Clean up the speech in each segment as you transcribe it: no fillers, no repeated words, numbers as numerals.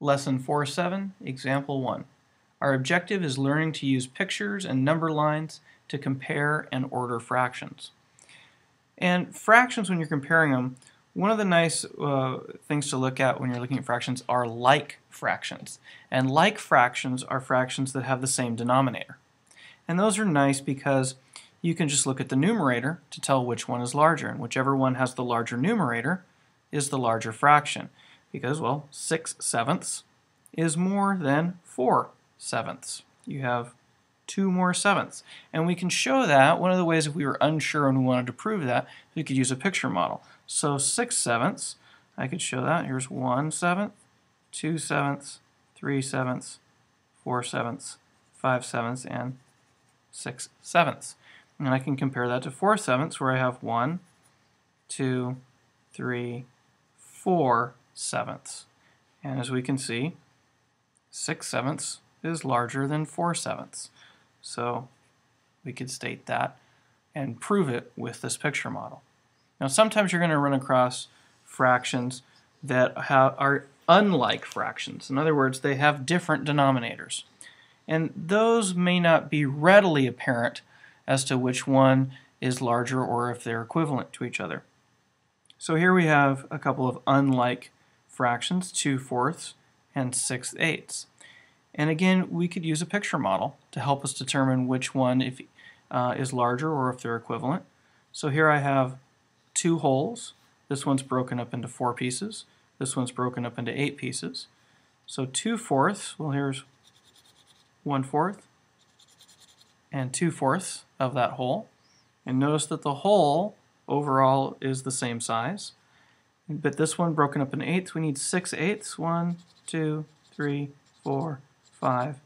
Lesson 4-7, Example 1. Our objective is learning to use pictures and number lines to compare and order fractions. And fractions, when you're comparing them, one of the nice things to look at when you're looking at fractions are like fractions. And like fractions are fractions that have the same denominator. And those are nice because you can just look at the numerator to tell which one is larger. And whichever one has the larger numerator is the larger fraction. Because, well, 6/7 is more than 4/7. You have 2 more sevenths. And we can show that. One of the ways, if we were unsure and we wanted to prove that, we could use a picture model. So 6/7, I could show that. Here's 1/7, 2/7, 3/7, 4/7, 5/7, and 6/7. And I can compare that to 4/7, where I have 1, 2, 3, 4/7. And as we can see, 6/7 is larger than 4/7. So we could state that and prove it with this picture model. Now sometimes you're going to run across fractions that are unlike fractions. In other words, they have different denominators. And those may not be readily apparent as to which one is larger or if they're equivalent to each other. So here we have a couple of unlike fractions, 2/4 and 6/8. And again, we could use a picture model to help us determine which one is larger or if they're equivalent. So here I have 2 wholes. This one's broken up into 4 pieces. This one's broken up into 8 pieces. So 2/4, well, here's 1/4 and 2/4 of that whole. And notice that the whole overall is the same size. But this one broken up into 8ths, we need 6/8. 1, 2, 3, 4, 5,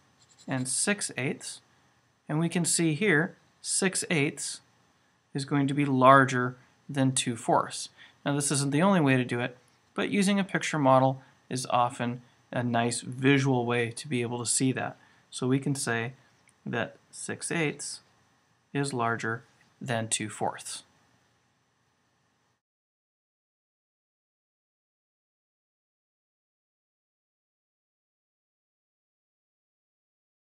and 6/8. And we can see here 6/8 is going to be larger than 2/4. Now this isn't the only way to do it, but using a picture model is often a nice visual way to be able to see that. So we can say that 6/8 is larger than 2/4.